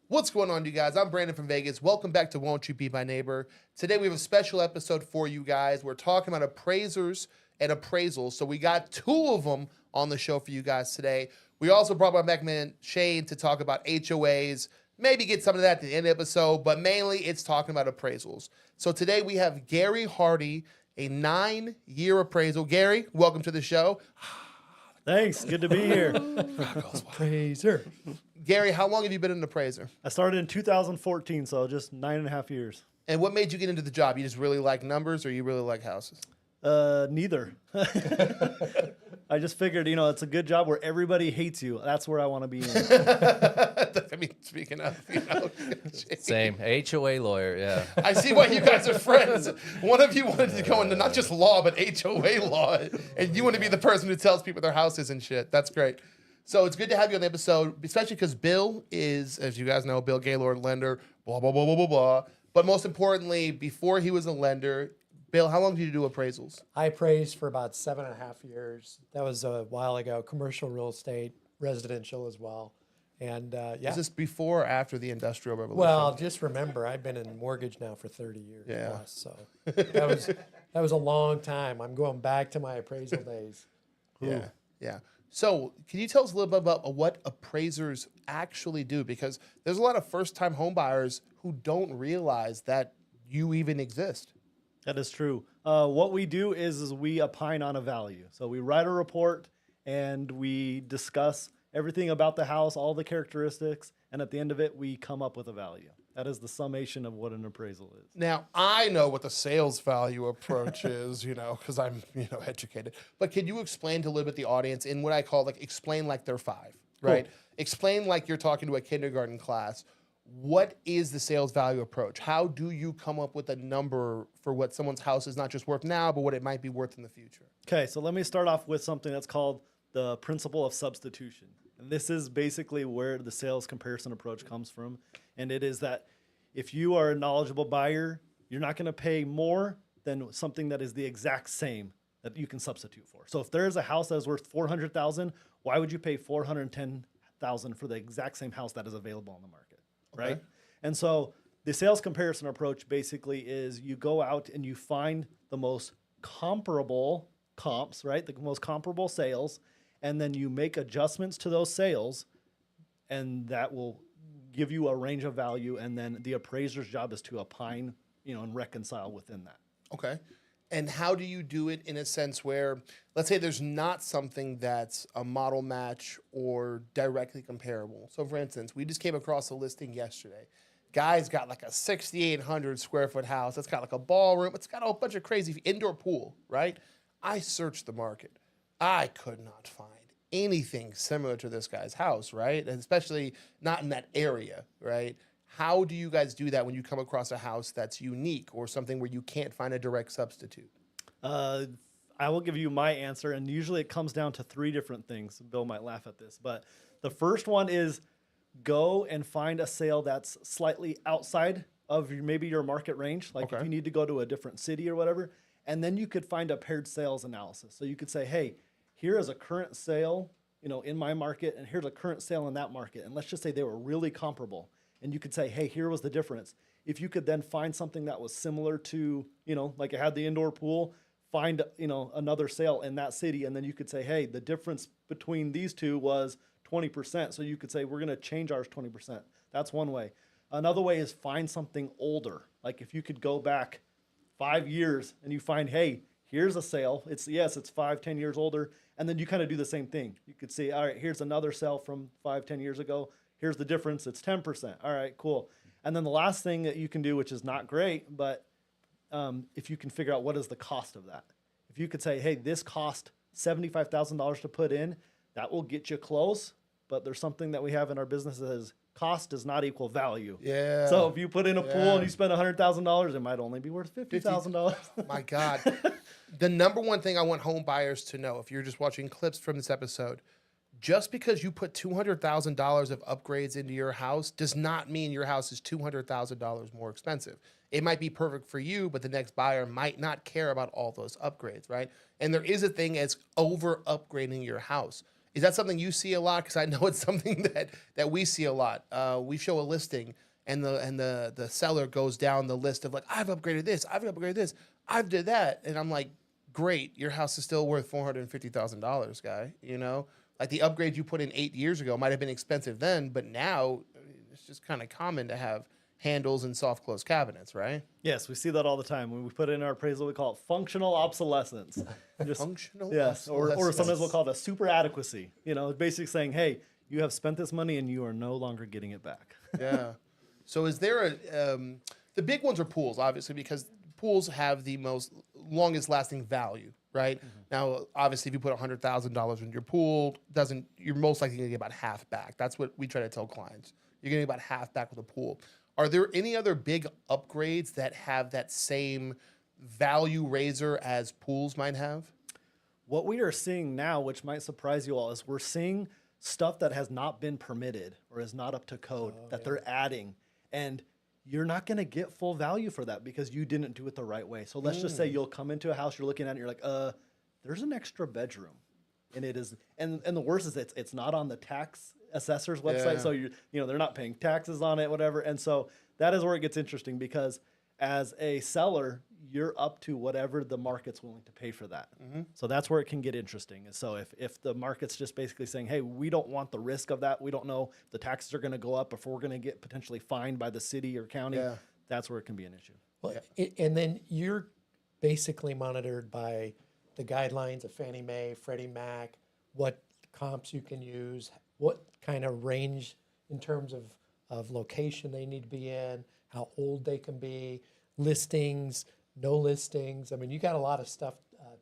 What's going on, you guys? I'm Brandon from Vegas. Welcome back to Won't You Be My Neighbor. Today we have a special episode for you guys. We're talking about appraisers and appraisals. So we got two of them on the show for you guys today. We also brought my man Shane to talk about HOAs, maybe get some of that at the end of the episode, but mainly it's talking about appraisals. So today we have Gary Hardy, a 9-year appraisal. Gary, welcome to the show. Thanks. Good to be here. Appraiser. Gary, how long have you been an appraiser? I started in 2014, so just 9.5 years. And what made you get into the job? You just really like numbers or you really like houses? Neither. I just figured, it's a good job where everybody hates you. That's where I want to be in. I mean, speaking of, Same. HOA lawyer, yeah. I see why you guys are friends. One of you wanted to go into not just law, but HOA law. And you want to be the person who tells people their houses and shit. That's great. So it's good to have you on the episode, especially because Bill is, as you guys know, Bill Gaylord, lender, blah, blah, blah, blah, blah, blah. But most importantly, before he was a lender, Bill, how long did you do appraisals? I appraised for about 7.5 years. That was a while ago. Commercial real estate, residential as well. And yeah. Is this before or after the Industrial Revolution? Well, just remember, I've been in mortgage now for 30 years plus. So that was a long time. I'm going back to my appraisal days. Yeah, yeah. So can you tell us a little bit about what appraisers actually do? Because there's a lot of first-time home buyers who don't realize that you even exist. That is true. What we do is we opine on a value. So we write a report and we discuss everything about the house, all the characteristics, and at the end of it, we come up with a value. That is the summation of what an appraisal is. Now, I know what the sales value approach is, because I'm, educated. But can you explain to a little bit the audience in what I call, explain like they're 5, right? Cool. Explain like you're talking to a kindergarten class. What is the sales value approach? How do you come up with a number for what someone's house is not just worth now, but what it might be worth in the future? Okay, so let me start off with something that's called the principle of substitution. And this is basically where the sales comparison approach comes from. And it is that if you are a knowledgeable buyer, you're not going to pay more than something that is the exact same that you can substitute for. So if there's a house that is worth $400,000, why would you pay $410,000 for the exact same house that is available on the market, right? Okay. And so the sales comparison approach basically is you go out and you find the most comparable comps, right? The most comparable sales, and then you make adjustments to those sales, and that will give you a range of value, and then the appraiser's job is to opine, and reconcile within that. Okay. And how do you do it in a sense where, let's say there's not something that's a model match or directly comparable? So for instance, we just came across a listing yesterday. Guy's got like a 6,800 square foot house. It's got like a ballroom. It's got a whole bunch of crazy indoor pool, right? I searched the market. I could not find anything similar to this guy's house, right? And especially not in that area, right? How do you guys do that when you come across a house that's unique or something where you can't find a direct substitute? I will give you my answer, and usually it comes down to 3 different things. Bill might laugh at this, but the first one is go and find a sale that's slightly outside of maybe your market range. Like if you need to go to a different city or whatever, and then you could find a paired sales analysis. So you could say, hey, here is a current sale, in my market, and here's a current sale in that market. And let's just say they were really comparable. And you could say, hey, here was the difference. If you could then find something that was similar to, like it had the indoor pool, find, another sale in that city, and then you could say, hey, the difference between these two was 20%. So you could say, we're going to change ours 20%. That's one way. Another way is find something older. Like if you could go back 5 years and you find, hey, here's a sale. It's 5-10 years older. And then you kind of do the same thing. You could say, all right, here's another sale from 5-10 years ago. Here's the difference. It's 10%. All right, cool. And then the last thing that you can do, which is not great, but if you can figure out what is the cost of that. If you could say, hey, this cost $75,000 to put in, that will get you close. But there's something that we have in our business that is cost does not equal value. Yeah. So if you put in a pool and you spend $100,000, it might only be worth $50,000. My God. The number one thing I want home buyers to know, if you're just watching clips from this episode, just because you put $200,000 of upgrades into your house does not mean your house is $200,000 more expensive. It might be perfect for you, but the next buyer might not care about all those upgrades, right? And there is a thing as over upgrading your house. Is that something you see a lot? Because I know it's something that we see a lot. We show a listing, and the seller goes down the list of like, I've upgraded this, I've upgraded this, I've did that, and I'm like, great, your house is still worth $450,000, guy. You know, like the upgrade you put in 8 years ago might have been expensive then, but now it's just kind of common to have handles and soft close cabinets, right? Yes, we see that all the time. When we put it in our appraisal, we call it functional obsolescence. Just, Functional yes, or obsolescence. sometimes we'll call it a super adequacy. You know, basically saying, hey, you have spent this money and you are no longer getting it back. Yeah. So is there the big ones are pools, obviously, because pools have the longest lasting value, right? Mm-hmm. Now, obviously, if you put $100,000 in your pool, you're most likely going to get about half back. That's what we try to tell clients. You're getting about half back with a pool. Are there any other big upgrades that have that same value raiser as pools might have? What we are seeing now, which might surprise you all, is we're seeing stuff that has not been permitted or is not up to code that they're adding. And you're not going to get full value for that because you didn't do it the right way. So let's just say you'll come into a house, you're looking at it, and you're like, there's an extra bedroom. And it is, and the worst is it's not on the tax assessor's website. Yeah. So they're not paying taxes on it, whatever. And so that is where it gets interesting because as a seller, you're up to whatever the market's willing to pay for that. So that's where it can get interesting. And so if the market's just basically saying, hey, we don't want the risk of that, we don't know if the taxes are going to go up, if we're going to get potentially fined by the city or county, that's where it can be an issue. Well, and then you're basically monitored by the guidelines of Fannie Mae, Freddie Mac, what comps you can use, what kind of range in terms of location they need to be in, how old they can be, listings, no listings. I mean, you got a lot of stuff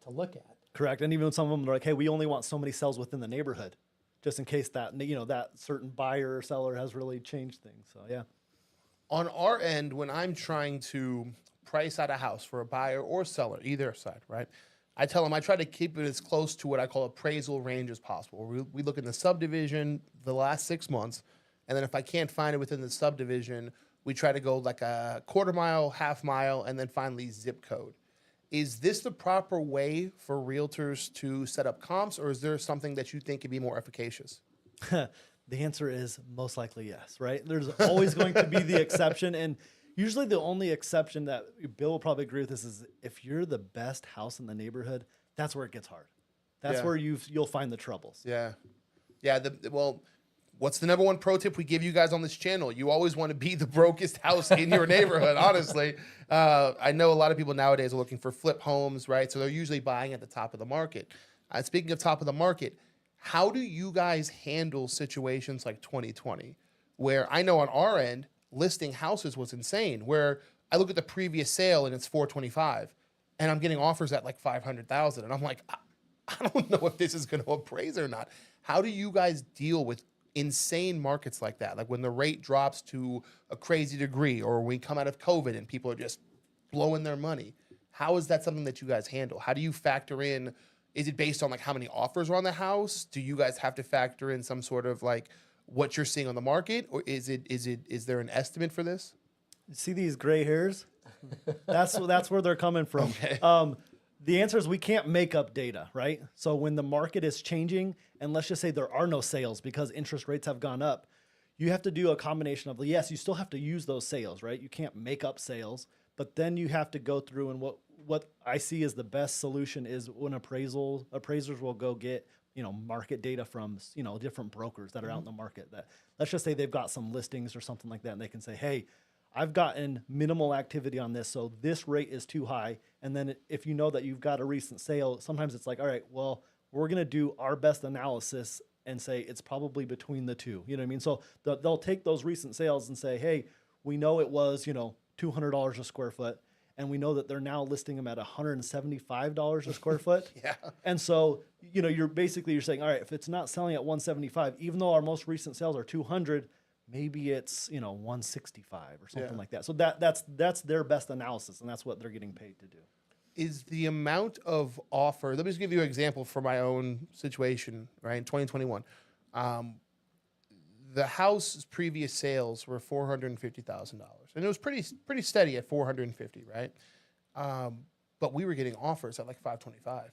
to look at. Correct. And even some of them are like, hey, we only want so many sales within the neighborhood, just in case that, that certain buyer or seller has really changed things. So, yeah. On our end, when I'm trying to price out a house for a buyer or seller, either side, right? I tell them I try to keep it as close to what I call appraisal range as possible. We look in the subdivision the last 6 months, and then if I can't find it within the subdivision, we try to go like a quarter mile, half mile, and then finally zip code. Is this the proper way for realtors to set up comps, or is there something that you think could be more efficacious? The answer is most likely yes, right? There's always going to be the exception. And usually the only exception that Bill will probably agree with this is if you're the best house in the neighborhood, that's where it gets hard. That's where you'll find the troubles. Yeah. Yeah. What's the number one pro tip we give you guys on this channel? You always want to be the brokest house in your neighborhood, honestly. I know a lot of people nowadays are looking for flip homes, right? So they're usually buying at the top of the market. Speaking of top of the market, how do you guys handle situations like 2020, where I know on our end, listing houses was insane, where I look at the previous sale and it's 425 and I'm getting offers at like 500,000. And I'm like, I don't know if this is going to appraise or not. How do you guys deal with insane markets like that? Like when the rate drops to a crazy degree, or when we come out of COVID and people are just blowing their money. How is that something that you guys handle? How do you factor in? Is it based on like how many offers are on the house? Do you guys have to factor in some sort of like what you're seeing on the market, or is there an estimate for this? See these gray hairs? That's where they're coming from. Okay. The answer is we can't make up data, right? So when the market is changing, and let's just say there are no sales because interest rates have gone up, you have to do a combination of, yes, you still have to use those sales, right? You can't make up sales, but then you have to go through, and what I see as the best solution is when appraisers will go get, market data from, different brokers that are out in the market. That, let's just say they've got some listings or something like that, and they can say, hey, I've gotten minimal activity on this, so this rate is too high. And then if you know that you've got a recent sale, sometimes it's like, all right, well, we're going to do our best analysis and say it's probably between the two. You know what I mean? So they'll take those recent sales and say, hey, we know it was, $200 a square foot, and we know that they're now listing them at $175 a square foot. Yeah. And so, you're saying, all right, if it's not selling at 175, even though our most recent sales are 200, maybe it's 165 or something like that. So that's their best analysis, and that's what they're getting paid to do. Is the amount of offer? Let me just give you an example for my own situation. Right, in 2021, the house's previous sales were $450,000, and it was pretty steady at 450, right? But we were getting offers at like 525,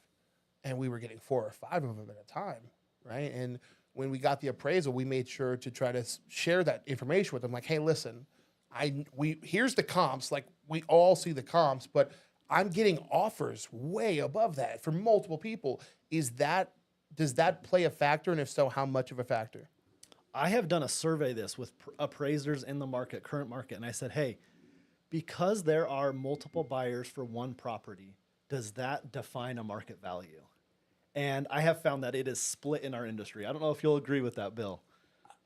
and we were getting 4 or 5 of them at a time. right? And when we got the appraisal, we made sure to try to share that information with them. Like, hey, listen, here's the comps. Like, we all see the comps, but I'm getting offers way above that for multiple people. Does that play a factor? And if so, how much of a factor? I have done a survey this with appraisers in the market, current market, and I said, hey, because there are multiple buyers for one property, does that define a market value? And I have found that it is split in our industry. I don't know if you'll agree with that, Bill.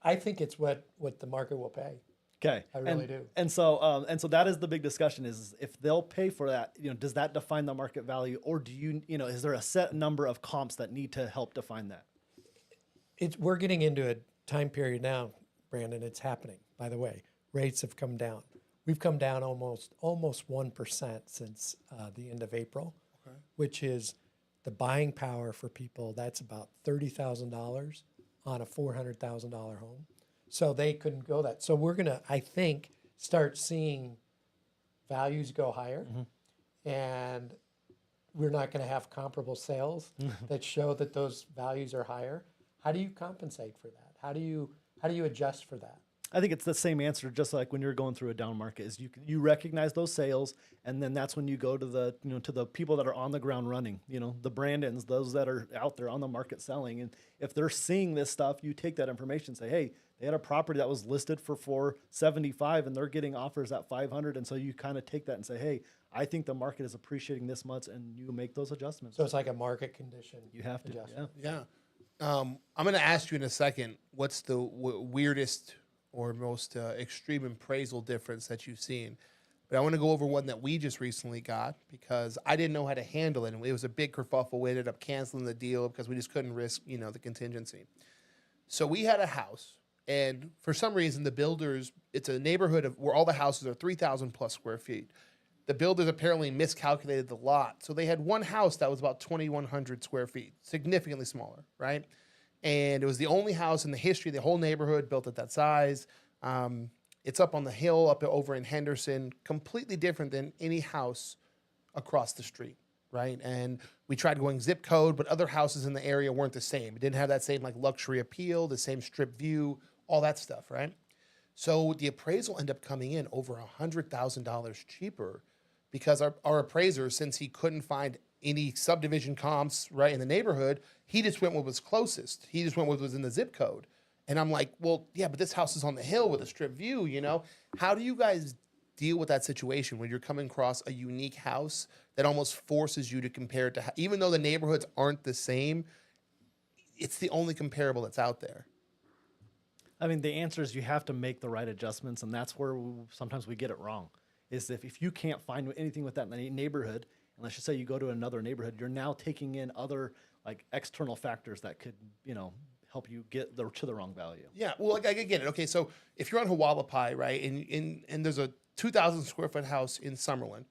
I think it's what the market will pay. Okay, I really do. And so that is the big discussion: is if they'll pay for that, does that define the market value, or do is there a set number of comps that need to help define that? We're getting into a time period now, Brandon. It's happening. By the way, rates have come down. We've come down almost 1% since the end of April, which is the buying power for people. That's about $30,000 on a $400,000 home. So they couldn't go that. So we're gonna, I think, start seeing values go higher, and we're not gonna have comparable sales that show that those values are higher. How do you compensate for that? How do you adjust for that? I think it's the same answer, just like when you're going through a down market, is you recognize those sales, and then that's when you go to the to the people that are on the ground running, the Brandons, those that are out there on the market selling. And if they're seeing this stuff, you take that information and say, hey, they had a property that was listed for $475 and they're getting offers at $500, and so you kind of take that and say, hey, I think the market is appreciating this much, and you make those adjustments. So it's like a market condition. You have to, adjustment. Yeah. I'm going to ask you in a second, what's the weirdest or most extreme appraisal difference that you've seen? But I want to go over one that we just recently got because I didn't know how to handle it. And it was a big kerfuffle. We ended up canceling the deal because we just couldn't risk, the contingency. So we had a house, and for some reason, the builders, it's a neighborhood where all the houses are 3,000 plus square feet. The builders apparently miscalculated the lot. So they had one house that was about 2,100 square feet, significantly smaller, right? And it was the only house in the history of the whole neighborhood built at that size. It's up on the hill up over in Henderson, completely different than any house across the street, right? And we tried going zip code, but other houses in the area weren't the same. It didn't have that same like luxury appeal, the same strip view, all that stuff, right? So the appraisal ended up coming in over $100,000 cheaper because our appraiser, since he couldn't find any subdivision comps right in the neighborhood, he just went with what was closest. He just went with what was in the zip code. And I'm like, well, yeah, but this house is on the hill with a strip view, How do you guys deal with that situation when you're coming across a unique house that almost forces you to compare it to, even though the neighborhoods aren't the same, it's the only comparable that's out there? I mean, the answer is you have to make the right adjustments, and that's where sometimes we get it wrong. Is if you can't find anything with that neighborhood, and let's just say you go to another neighborhood, you're now taking in other like external factors that could, help you get to the wrong value. Yeah, well, like I get it. Okay, so if you're on Hualapai, right, and there's a 2,000 square foot house in Summerlin,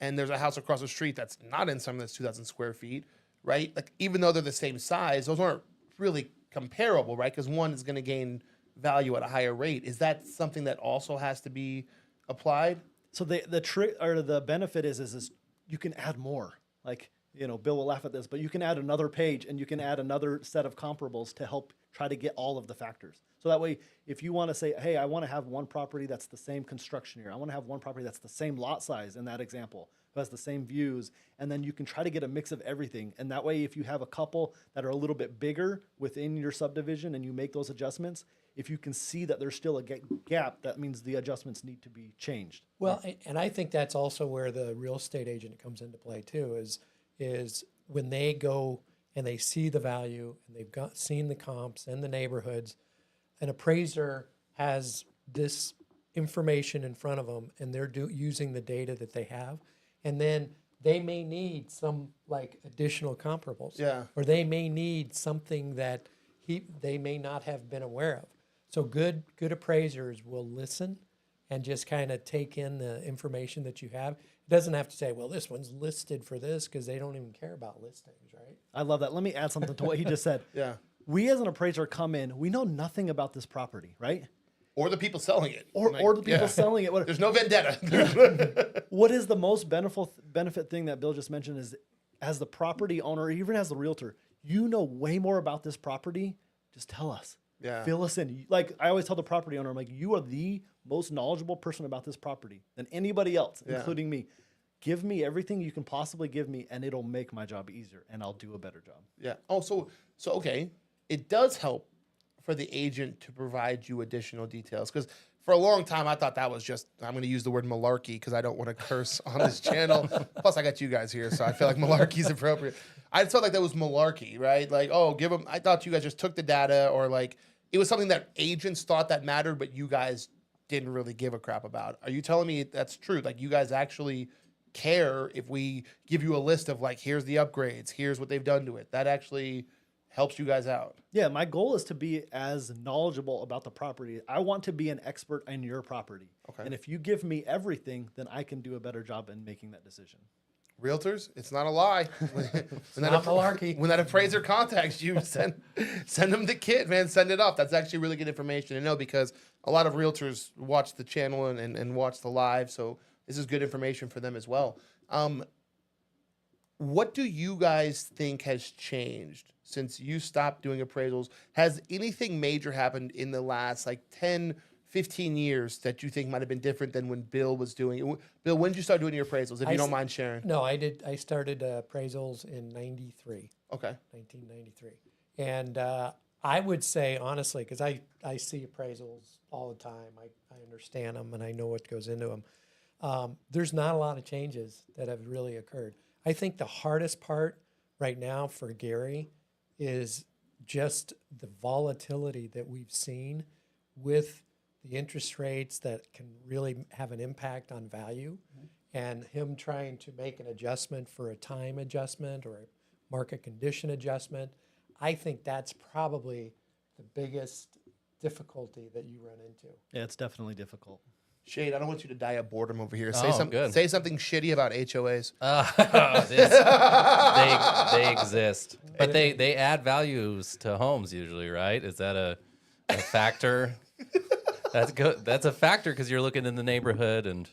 and there's a house across the street that's not in Summerlin that's 2,000 square feet, right? Like even though they're the same size, those aren't really comparable, right? Because one is going to gain value at a higher rate. Is that something that also has to be applied? So the trick or the benefit is you can add more. Like, Bill will laugh at this, but you can add another page and you can add another set of comparables to help try to get all of the factors. So that way, if you want to say, hey, I want to have one property that's the same construction year, I want to have one property that's the same lot size in that example, who has the same views, and then you can try to get a mix of everything. And that way, if you have a couple that are a little bit bigger within your subdivision and you make those adjustments, if you can see that there's still a gap, that means the adjustments need to be changed. Well, and I think that's also where the real estate agent comes into play too, is when they go and they see the value and they've seen the comps and the neighborhoods, an appraiser has this information in front of them and they're using the data that they have, and then they may need some like additional comparables. Yeah. Or they may need something that they may not have been aware of. So good appraisers will listen and just kind of take in the information that you have. It doesn't have to say, well, this one's listed for this, because they don't even care about listings, right? I love that. Let me add something to what he just said. Yeah. We as an appraiser come in, we know nothing about this property, right? Or the people selling it. Or the people selling it. There's no vendetta. What is the most benefit thing that Bill just mentioned is, as the property owner, even as the realtor, you know way more about this property. Just tell us. Yeah. Fill us in. Like I always tell the property owner, I'm like, you are the most knowledgeable person about this property than anybody else, Yeah. including me. Give me everything you can possibly give me, and it'll make my job easier, and I'll do a better job. Yeah. Oh, so okay, it does help for the agent to provide you additional details, because for a long time I thought that was just, I'm going to use the word malarkey because I don't want to curse on this channel. Plus I got you guys here, so I feel like malarkey is appropriate. I felt like that was malarkey, right? Like, oh, give them. I thought you guys just took the data, or like it was something that agents thought that mattered, but you guys didn't really give a crap about. Are you telling me that's true? Like you guys actually care if we give you a list of like, here's the upgrades, here's what they've done to it. That actually helps you guys out. Yeah, my goal is to be as knowledgeable about the property. I want to be an expert in your property. Okay. And if you give me everything, then I can do a better job in making that decision. Realtors, it's not a lie. not malarkey. When that appraiser contacts you, send them the kit, man. Send it off. That's actually really good information to know, because a lot of realtors watch the channel and watch the live. So this is good information for them as well. What do you guys think has changed since you stopped doing appraisals? Has anything major happened in the last like 10, 15 years that you think might have been different than when Bill was doing it? Bill, when did you start doing your appraisals, if you don't mind sharing? No, I did. I started appraisals in 93, Okay. 1993. And I would say, honestly, because I see appraisals all the time, I understand them and I know what goes into them. There's not a lot of changes that have really occurred. I think the hardest part right now for Gary is just the volatility that we've seen with the interest rates that can really have an impact on value, and him trying to make an adjustment for a time adjustment or a market condition adjustment. I think that's probably the biggest difficulty that you run into. Yeah, it's definitely difficult. Shade, I don't want you to die of boredom over here. Oh, good. Say something shitty about HOAs. They exist, but they add values to homes usually, right? Is that a factor? That's good. That's a factor because you're looking in the neighborhood and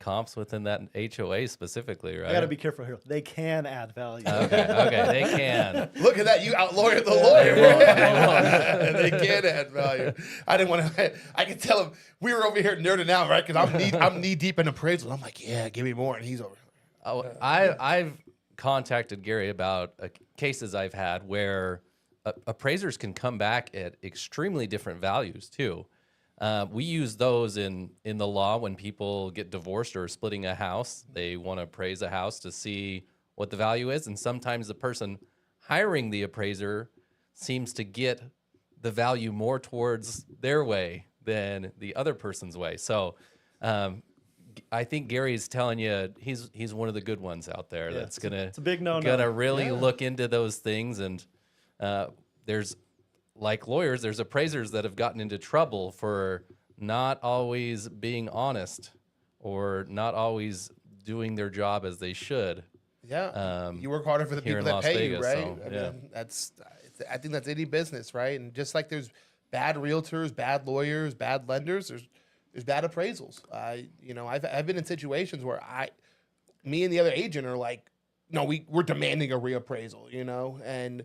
comps within that HOA specifically, right? I got to be careful here. They can add value. Okay, they can. Look at that. You outlawyered the lawyer. And they can add value. I didn't want to. I could tell him we were over here nerding out, right? Because I'm knee deep in appraisal. I'm like, yeah, give me more. And he's over. Oh, I've contacted Gary about cases I've had where appraisers can come back at extremely different values too. We use those in the law when people get divorced or splitting a house. They want to appraise a house to see what the value is, and sometimes the person hiring the appraiser seems to get the value more towards their way than the other person's way. So I think Gary's telling you he's one of the good ones out there that's it's a big no-no. gonna really look into those things. And there's, like lawyers, there's appraisers that have gotten into trouble for not always being honest or not always doing their job as they should. Yeah, you work harder for the here people in that Las pay you, Vegas, right? so, yeah. I think that's any business, right? And just like there's bad realtors, bad lawyers, bad lenders, there's bad appraisals. I've been in situations where me and the other agent are like, no, we're demanding a reappraisal, and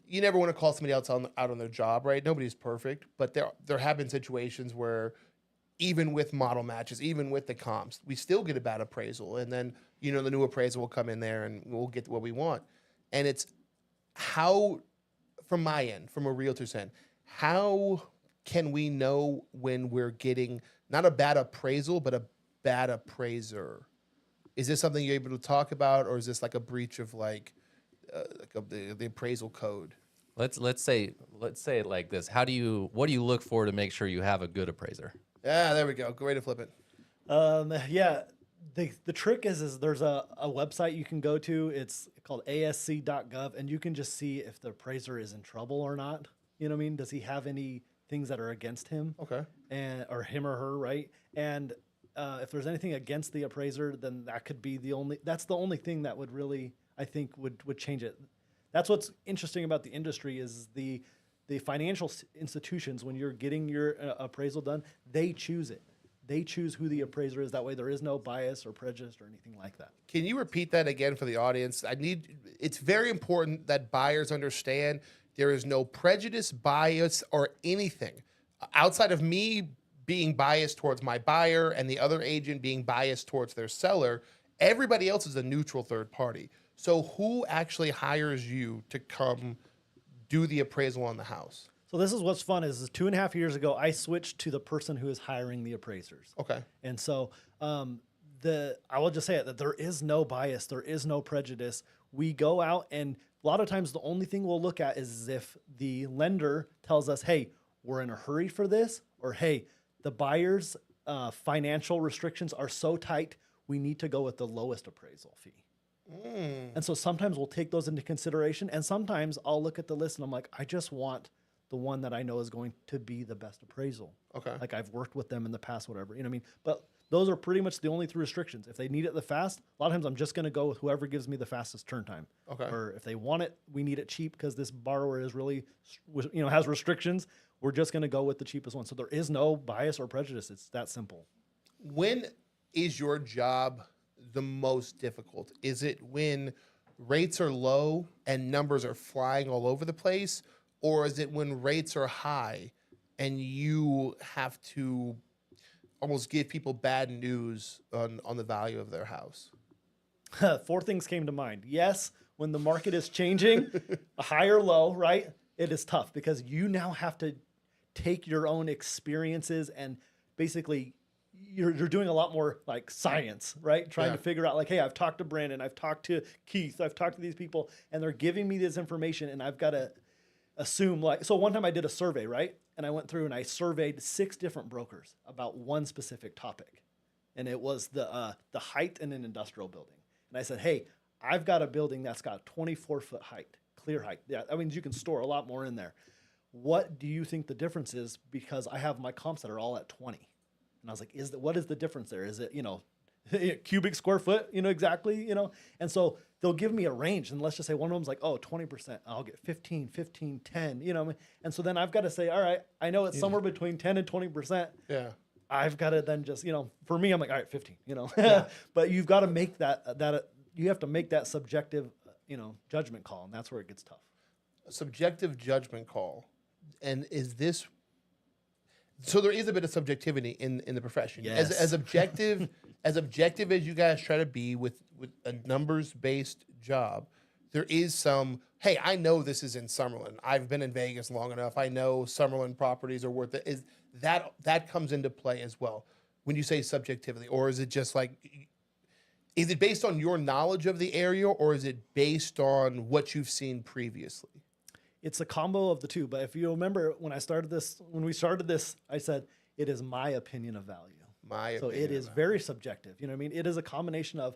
you never want to call somebody else out on their job, right? Nobody's perfect, but there have been situations where even with model matches, even with the comps, we still get a bad appraisal. And then, the new appraisal will come in there and we'll get what we want. And it's how, from my end, from a realtor's end, how can we know when we're getting not a bad appraisal, but a bad appraiser? Is this something you're able to talk about, or is this like a breach of the appraisal code? Let's say it like this. What do you look for to make sure you have a good appraiser? Yeah, there we go. Great to flip it. Yeah, the trick is there's a website you can go to. It's called asc.gov, and you can just see if the appraiser is in trouble or not. You know what I mean? Does he have any things that are against him? Okay. Or him or her, right? And if there's anything against the appraiser, then that's the only thing that would really, I think, would change it. That's what's interesting about the industry is the financial institutions, when you're getting your appraisal done, they choose it. They choose who the appraiser is. That way there is no bias or prejudice or anything like that. Can you repeat that again for the audience? It's very important that buyers understand there is no prejudice, bias, or anything outside of me being biased towards my buyer and the other agent being biased towards their seller. Everybody else is a neutral third party. So who actually hires you to come do the appraisal on the house? So this is what's fun is 2.5 years ago, I switched to the person who is hiring the appraisers. Okay. And so I will just say it, that there is no bias, there is no prejudice. We go out, and a lot of times the only thing we'll look at is if the lender tells us, hey, we're in a hurry for this, or hey, the buyer's financial restrictions are so tight, we need to go with the lowest appraisal fee. And so sometimes we'll take those into consideration, and sometimes I'll look at the list and I'm like, I just want the one that I know is going to be the best appraisal. Okay. Like I've worked with them in the past, whatever, you know what I mean? But those are pretty much the only three restrictions. If they need it the fast, a lot of times I'm just going to go with whoever gives me the fastest turn time. Okay. Or if they want it, we need it cheap because this borrower is really, has restrictions. We're just going to go with the cheapest one. So there is no bias or prejudice. It's that simple. When is your job the most difficult? Is it when rates are low and numbers are flying all over the place? Or is it when rates are high and you have to almost give people bad news on the value of their house? 4 things came to mind. Yes, when the market is changing, a high or low, right? It is tough because you now have to take your own experiences and basically you're doing a lot more like science, right? Trying to figure out like, hey, I've talked to Brandon, I've talked to Keith, I've talked to these people, and they're giving me this information, and I've got to assume like, so one time I did a survey, right? And I went through and I surveyed 6 different brokers about one specific topic. And it was the height in an industrial building. And I said, hey, I've got a building that's got 24-foot height, clear height. Yeah, that means you can store a lot more in there. What do you think the difference is? Because I have my comps that are all at 20. And I was like, what is the difference there? Is it, cubic square foot, exactly, And so they'll give me a range. And let's just say one of them's like, 20%. I'll get 15, 10, And so then I've got to say, all right, I know it's somewhere between 10 and 20%. Yeah. I've got to then just, for me, I'm like, all right, 15, Yeah. But you've got to make you have to make that subjective, judgment call. And that's where it gets tough. A subjective judgment call. And is this, so there is a bit of subjectivity in the profession. Yes. As objective as you guys try to be with a numbers-based job, there is some, hey, I know this is in Summerlin. I've been in Vegas long enough. I know Summerlin properties are worth it. Is that comes into play as well when you say subjectivity? Or is it just like, is it based on your knowledge of the area, or is it based on what you've seen previously? It's a combo of the two. But if you remember when we started this, I said, it is my opinion of value. So it is very subjective. You know what I mean? It is a combination of,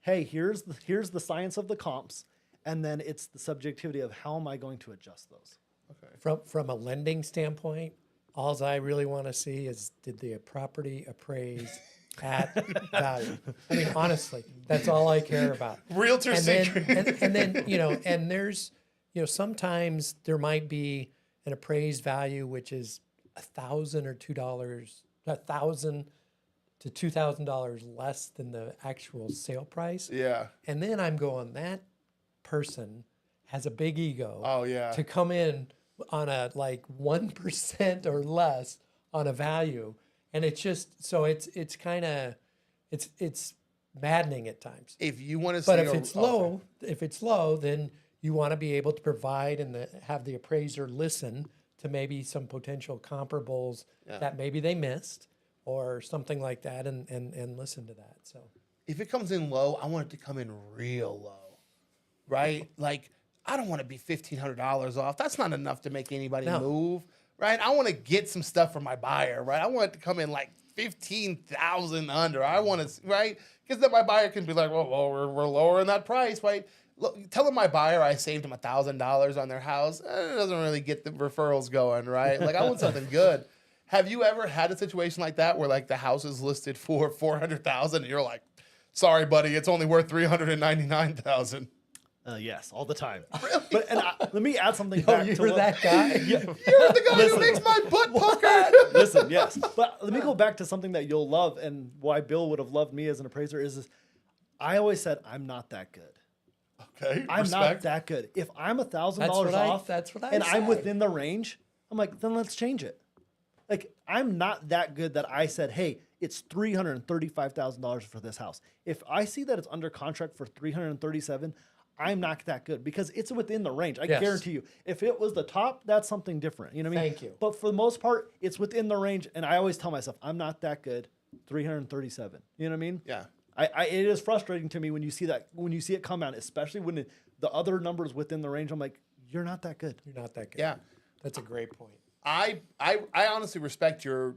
hey, here's the science of the comps, and then it's the subjectivity of how am I going to adjust those. Okay. From a lending standpoint, all I really want to see is, did the property appraise at value? I mean, honestly, that's all I care about. Realtor secret. And then, and there's, sometimes there might be an appraised value, which is $1,000 or $1,000 to $2,000 less than the actual sale price. Yeah. And then I'm going, that person has a big ego. Oh, yeah. To come in on a 1% or less on a value. And it's just, so it's kind of, it's maddening at times. If you want to see, but if it's low, then you want to be able to provide and have the appraiser listen to maybe some potential comparables that maybe they missed or something like that, and listen to that. So if it comes in low, I want it to come in real low, right? Like, I don't want to be $1,500 off. That's not enough to make anybody move, right? I want to get some stuff from my buyer, right? I want it to come in like 15,000 under. I want to, right? Because then my buyer can be like, well, we're lowering that price, right? Look, telling my buyer I saved him $1,000 on their house, it doesn't really get the referrals going, right? Like, I want something good. Have you ever had a situation like that where like the house is listed for $400,000 and you're like, sorry, buddy, it's only worth $399,000? Yes, all the time. But let me add something Oh, back to you're what, that guy? You're the guy who makes my butt pucker. Listen, yes. But let me go back to something that you'll love and why Bill would have loved me as an appraiser is I always said I'm not that good. Okay, I'm not that good. If I'm $1,000 off that's what I and I'm say. within the range, I'm like, then let's change it. Like, I'm not that good that I said, hey, it's $335,000 for this house. If I see that it's under contract for $337,000, I'm not that good because it's within the range. I Yes. guarantee you. If it was the top, that's something different. You know what I mean? Thank you. But for the most part, it's within the range. And I always tell myself, I'm not that good. 337. You know what I mean? Yeah. It is frustrating to me when you see that, when you see it come out, especially when the other numbers within the range. I'm like, you're not that good. You're not that good. Yeah. That's a great point. I honestly respect your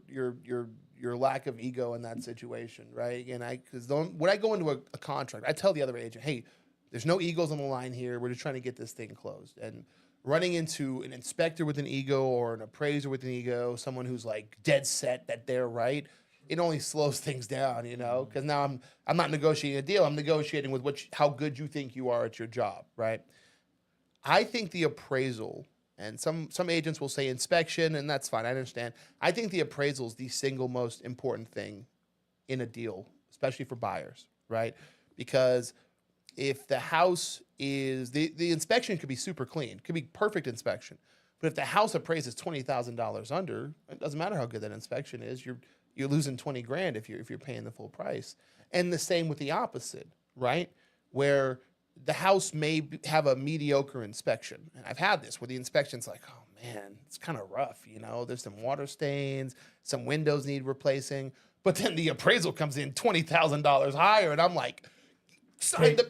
lack of ego in that situation, right? And because when I go into a contract, I tell the other agent, hey, there's no egos on the line here. We're just trying to get this thing closed. And running into an inspector with an ego or an appraiser with an ego, someone who's like dead set that they're right, it only slows things down, you know? Because now I'm not negotiating a deal. I'm negotiating with how good you think you are at your job, right? I think the appraisal, and some agents will say inspection, and that's fine. I understand. I think the appraisal is the single most important thing in a deal, especially for buyers, right? Because if the house is the inspection could be super clean, could be perfect inspection, but if the house appraises $20,000 under, it doesn't matter how good that inspection is. You're losing $20,000 if you're paying the full price. And the same with the opposite, right? Where the house may have a mediocre inspection. And I've had this where the inspection's like, oh man, it's kind of rough, you know. There's some water stains, some windows need replacing, but then the appraisal comes in $20,000 higher, and I'm like, sign the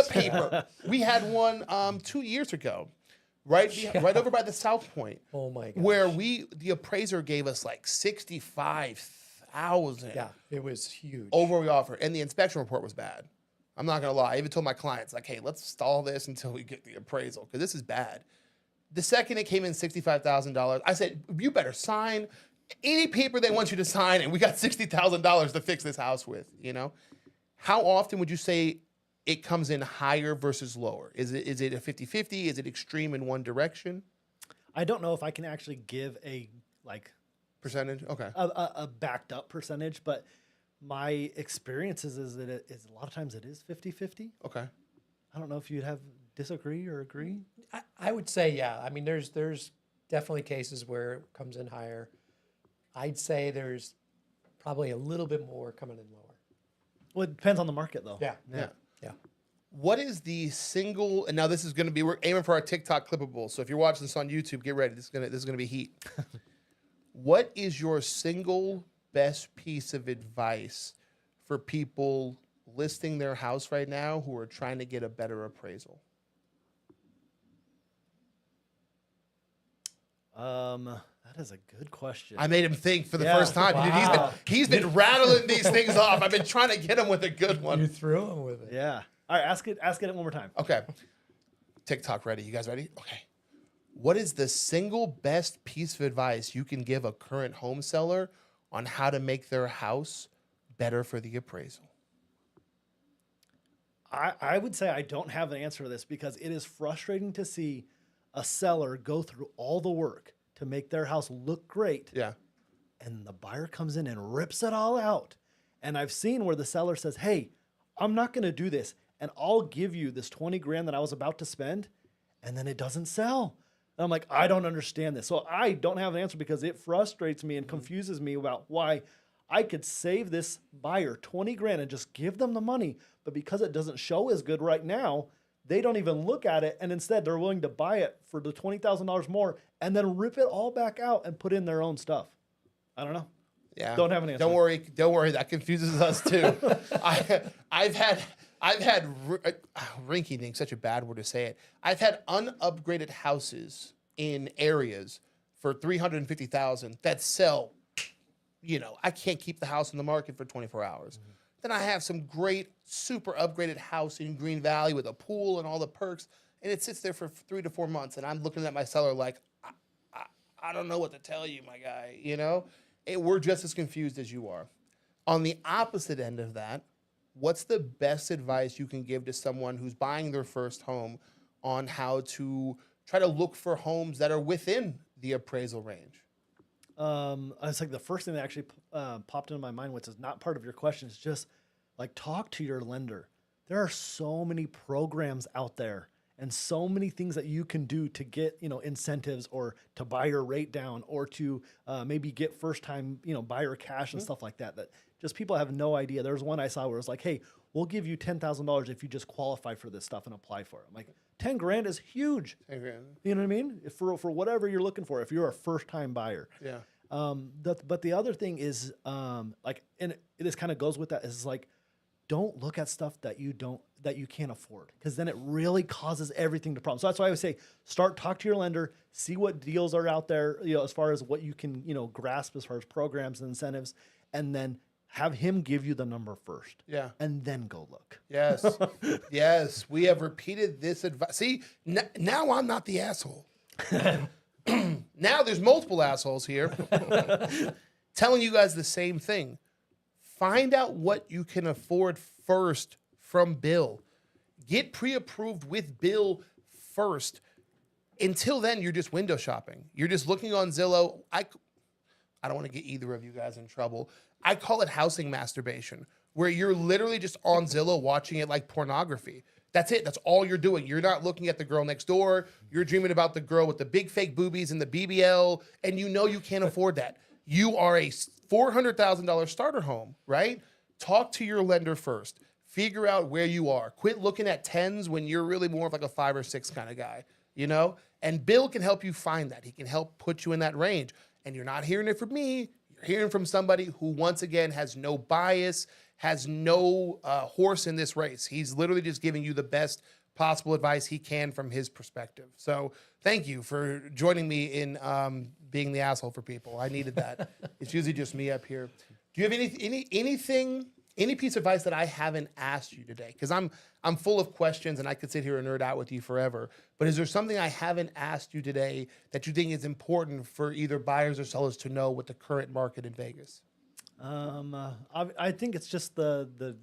paper. We had one 2 years ago, right over by the South Point. Oh my gosh. Where the appraiser gave us like 65,000. Yeah, it was huge. Over we offered, and the inspection report was bad. I'm not gonna lie. I even told my clients, like, hey, let's stall this until we get the appraisal, because this is bad. The second it came in $65,000, I said, you better sign any paper they want you to sign, and we got $60,000 to fix this house with, you know? How often would you say it comes in higher versus lower? Is it a 50-50? Is it extreme in one direction? I don't know if I can actually give a Percentage? Okay. a backed up percentage, but my experience is that a lot of times it is 50-50. Okay. I don't know if you'd disagree or agree. I would say, yeah. I mean, there's definitely cases where it comes in higher. I'd say there's probably a little bit more coming in lower. Well, it depends on the market, though. Yeah. Yeah. Yeah. What is the single? And now this is going to be, we're aiming for our TikTok clippable. So if you're watching this on YouTube, get ready. This is gonna be heat. What is your single best piece of advice for people listing their house right now who are trying to get a better appraisal? That is a good question. I made him think for the Yeah. first time. Wow. Dude, he's been rattling these things off. I've been trying to get him with a good You one. threw him with it. Yeah. All right. Ask it one more time. Okay. TikTok ready. You guys ready? Okay. What is the single best piece of advice you can give a current home seller on how to make their house better for the appraisal? I would say I don't have an answer to this because it is frustrating to see a seller go through all the work to make their house look great. Yeah. And the buyer comes in and rips it all out. And I've seen where the seller says, hey, I'm not going to do this. And I'll give you this $20,000 that I was about to spend. And then it doesn't sell. And I'm like, I don't understand this. So I don't have an answer because it frustrates me and confuses me about why I could save this buyer $20,000 and just give them the money. But because it doesn't show as good right now, they don't even look at it. And instead they're willing to buy it for the $20,000 more and then rip it all back out and put in their own stuff. I don't know. Yeah. Don't have an answer. Don't worry. That confuses us too. I've had rinky dink, such a bad word to say it. I've had unupgraded houses in areas for $350,000 that sell. You know, I can't keep the house in the market for 24 hours. Mm-hmm. Then I have some great, super upgraded house in Green Valley with a pool and all the perks, and it sits there for 3 to 4 months, and I'm looking at my seller like, I don't know what to tell you, my guy, you know? And we're just as confused as you are. On the opposite end of that, what's the best advice you can give to someone who's buying their first home on how to try to look for homes that are within the appraisal range? It's like the first thing that actually popped into my mind, which is not part of your question, is just like talk to your lender. There are so many programs out there and so many things that you can do to get, incentives or to buy your rate down or to maybe get first time, buyer cash and stuff like that, that just people have no idea. There was one I saw where it was like, hey, we'll give you $10,000 if you just qualify for this stuff and apply for it. I'm like, 10 grand is huge. 10 grand. You know what I mean? For whatever you're looking for, if you're a first time buyer. Yeah. But the other thing is and this kind of goes with that, is like, don't look at stuff that you can't afford, because then it really causes everything to problem. So that's why I would say talk to your lender, see what deals are out there, as far as what you can, grasp as far as programs and incentives, and then have him give you the number first. Yeah. And then go look. Yes. Yes. We have repeated this advice. See, now I'm not the asshole. Now there's multiple assholes here telling you guys the same thing. Find out what you can afford first from Bill. Get pre-approved with Bill first. Until then, you're just window shopping. You're just looking on Zillow. I don't want to get either of you guys in trouble. I call it housing masturbation, where you're literally just on Zillow watching it like pornography. That's it. That's all you're doing. You're not looking at the girl next door. You're dreaming about the girl with the big fake boobies and the BBL, and you can't afford that. You are a $400,000 starter home, right? Talk to your lender first. Figure out where you are. Quit looking at 10s when you're really more of like a 5 or 6 kind of guy, And Bill can help you find that. He can help put you in that range. And you're not hearing it from me. You're hearing from somebody who, once again, has no bias, has no horse in this race. He's literally just giving you the best possible advice he can from his perspective. So thank you for joining me in being the asshole for people. I needed that. It's usually just me up here. Do you have any piece of advice that I haven't asked you today? Because I'm full of questions and I could sit here and nerd out with you forever. But is there something I haven't asked you today that you think is important for either buyers or sellers to know with the current market in Vegas? I think it's just the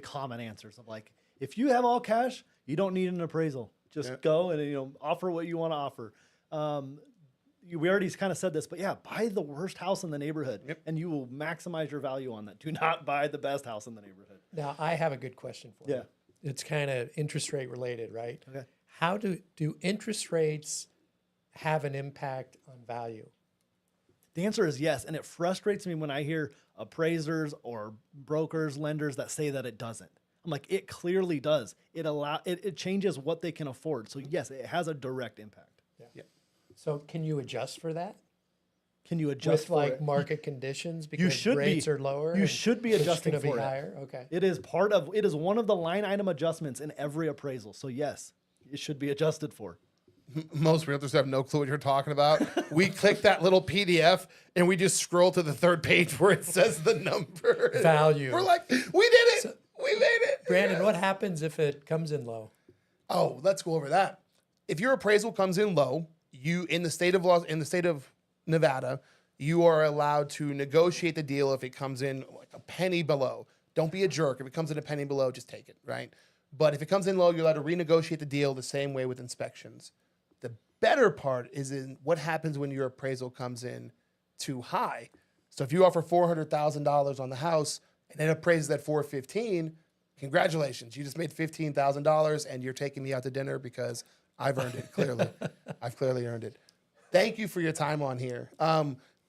common answers of like, if you have all cash, you don't need an appraisal. Just go and offer what you want to offer. We already kind of said this, but yeah, buy the worst house in the neighborhood, and you will maximize your value on that. Do not buy the best house in the neighborhood. Now, I have a good question for you. It's kind of interest rate related, right? Okay. How do interest rates have an impact on value? The answer is yes, and it frustrates me when I hear appraisers or brokers, lenders that say that it doesn't. I'm like, it clearly does. It changes what they can afford. So yes, it has a direct impact. Yeah. So can you adjust for that? Can you adjust with for like it? market conditions because should rates be. are lower? You should be it's adjusting gonna for be it. higher. Okay. It is one of the line item adjustments in every appraisal. So yes, it should be adjusted for. Most realtors have no clue what you're talking about. We click that little PDF and we just scroll to the third page where it says the number. Value. We're like, we did it. We made it. Brandon, what happens if it comes in low? Oh, let's go over that. If your appraisal comes in low, you in the state of Nevada, you are allowed to negotiate the deal if it comes in like a penny below. Don't be a jerk. If it comes in a penny below, just take it, right? But if it comes in low, you're allowed to renegotiate the deal the same way with inspections. The better part is in what happens when your appraisal comes in too high. So if you offer $400,000 on the house and it appraises at $415,000, congratulations, you just made $15,000 and you're taking me out to dinner because I've earned it. Clearly, I've clearly earned it. Thank you for your time on here.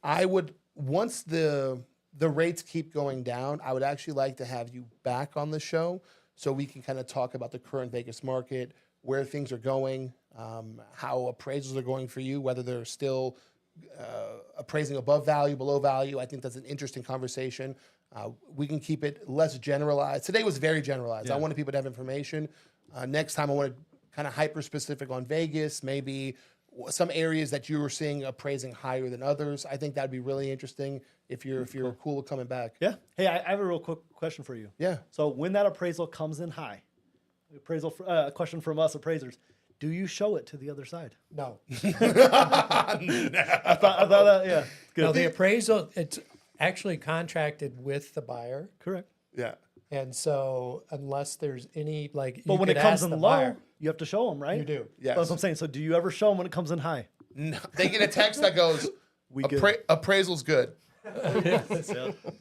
I would, once the rates keep going down, I would actually like to have you back on the show so we can kind of talk about the current Vegas market, where things are going, how appraisals are going for you, whether they're still appraising above value, below value. I think that's an interesting conversation. We can keep it less generalized. Today was very generalized. Yeah. I wanted people to have information. Next time I want to kind of hyper-specific on Vegas, maybe some areas that you were seeing appraising higher than others. I think that'd be really interesting if you're cool with coming back. Yeah. Hey, I have a real quick question for you. Yeah. So when that appraisal comes in high, question from us appraisers, do you show it to the other side? No. I thought yeah. Good. No, the appraisal, it's actually contracted with the buyer. Correct. Yeah. And so unless there's any, like, But you when could it comes ask in the low, buyer, you have to show them, right? you do. Yes. That's what I'm saying. So do you ever show them when it comes in high? No, they get a text that goes, We good. appraisal's good.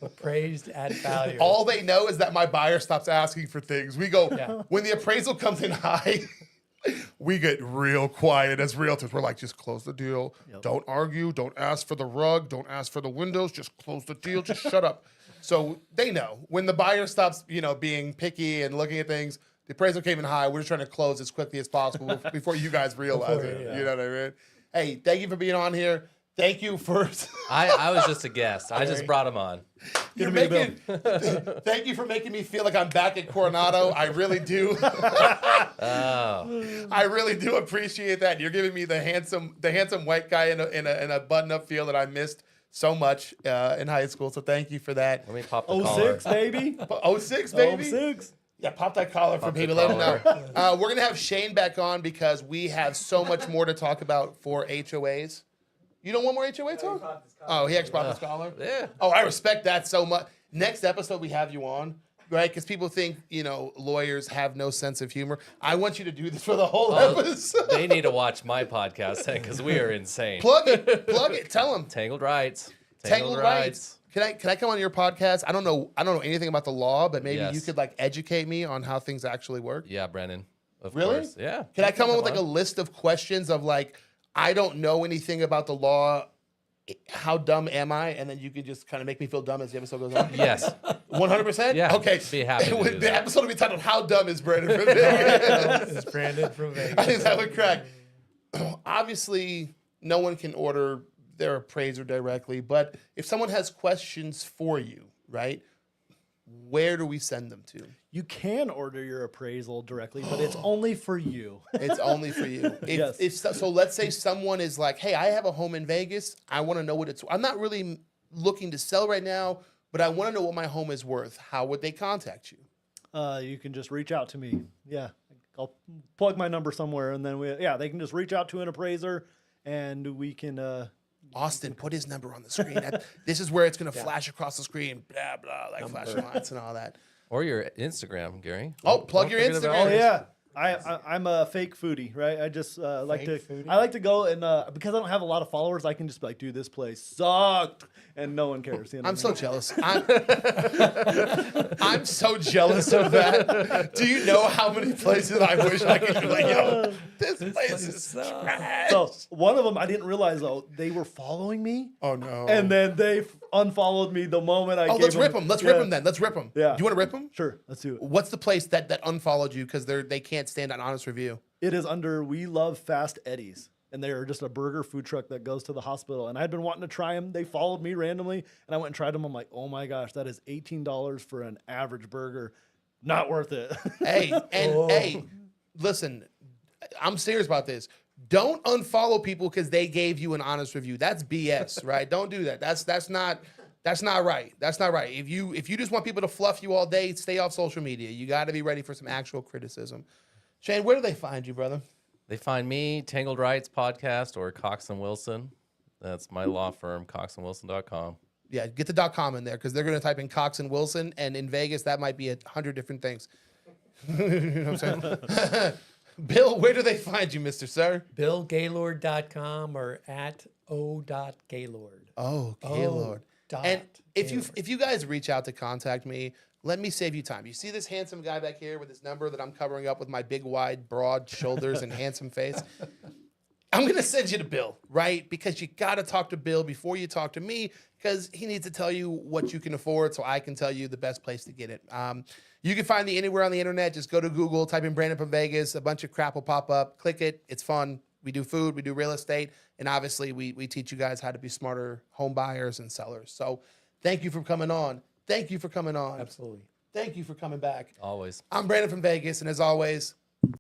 Appraised at value. All they know is that my buyer stops asking for things. We go, Yeah. when the appraisal comes in high, we get real quiet as realtors. We're like, just close the deal. Don't argue. Don't ask for the rug. Don't ask for the windows. Just close the deal. Just shut up. So they know when the buyer stops, being picky and looking at things. The appraisal came in high. We're just trying to close as quickly as possible before you guys realize it. yeah. You know what I mean? Hey, thank you for being on here. Thank you for. I was just a guest. I just brought him on. You're making. Thank you for making me feel like I'm back at Coronado. I really do. I really do appreciate that. You're giving me the handsome white guy in a button-up feel that I missed so much in high school. So thank you for that. Let me pop the collar. 06, baby. 06, baby. 06. Yeah, pop that collar for Pop the people. Let them know. collar. We're gonna have Shane back on because we have so much more to talk about for HOAs. You don't want more HOA talk? Oh, he actually popped his collar? Yeah. Oh, I respect that so much. Next episode, we have you on, right? Because people think, lawyers have no sense of humor. I want you to do this for the whole episode. They need to watch my podcast then because we are insane. Plug it. Tell them. Tangled Rights. Tangled Rights. Can I come on your podcast? I don't know anything about the law, but maybe Yes. you could educate me on how things actually work. Yeah, Brennan. Of Really? course. Yeah. Can I come up with a list of questions of I don't know anything about the law. How dumb am I? And then you can just kind of make me feel dumb as the episode goes on. Yes. 100%? Yeah, Okay. be happy to do The that. episode will be titled "How Dumb Is Brandon from Vegas?" It's Brandon from Vegas. I think that would crack. Obviously, no one can order their appraiser directly, but if someone has questions for you, right? Where do we send them to? You can order your appraisal directly, but it's only for you. It's only for you. Yes. So let's say someone is like, hey, I have a home in Vegas. I want to know what I'm not really looking to sell right now, but I want to know what my home is worth. How would they contact you? You can just reach out to me. Yeah. I'll plug my number somewhere and then they can just reach out to an appraiser and we can Austin, put his number on the screen. This is where it's going to flash across the screen, blah, blah, flashing lights and all that. Or your Instagram, Gary. Oh, plug your forget about Instagram. Oh yeah, I'm a fake foodie, right? I just I like to go and because I don't have a lot of followers, I can just be like, dude, this place sucked, and no one cares. I'm so jealous. I'm so jealous of that. Do you know how many places I wish I could be like, yo, this place is trash. So one of them, I didn't realize though they were following me, Oh no. and then they unfollowed me the moment I. Oh, gave let's rip them. Let's rip them then. Let's rip them. Yeah. Do you want to rip them? Sure, let's do it. What's the place that unfollowed you because they can't stand an honest review? It is under We Love Fast Eddies. And they're just a burger food truck that goes to the hospital. And I'd been wanting to try them. They followed me randomly. And I went and tried them. I'm like, oh my gosh, that is $18 for an average burger. Not worth it. Hey, listen, I'm serious about this. Don't unfollow people because they gave you an honest review. That's BS, right? Don't do that. That's not right. That's not right. If you just want people to fluff you all day, stay off social media. You got to be ready for some actual criticism. Shane, where do they find you, brother? They find me, Tangled Rights Podcast, or Cox and Wilson. That's my law firm, coxandwilson.com. Yeah, get the .com in there because they're going to type in Cox and Wilson, and in Vegas that might be 100 different things. You know what I'm saying? Bill, where do they find you, Mr. Sir? BillGaylord.com or at o.gaylord. Oh, Gaylord. And if you guys reach out to contact me, let me save you time. You see this handsome guy back here with his number that I'm covering up with my big, wide, broad shoulders and handsome face? I'm going to send you to Bill, right? Because you got to talk to Bill before you talk to me because he needs to tell you what you can afford so I can tell you the best place to get it. You can find me anywhere on the internet. Just go to Google, type in Brandon from Vegas. A bunch of crap will pop up. Click it. It's fun. We do food. We do real estate. And obviously, we teach you guys how to be smarter home buyers and sellers. So thank you for coming on. Thank you for coming on. Absolutely. Thank you for coming back. Always. I'm Brandon from Vegas. And as always,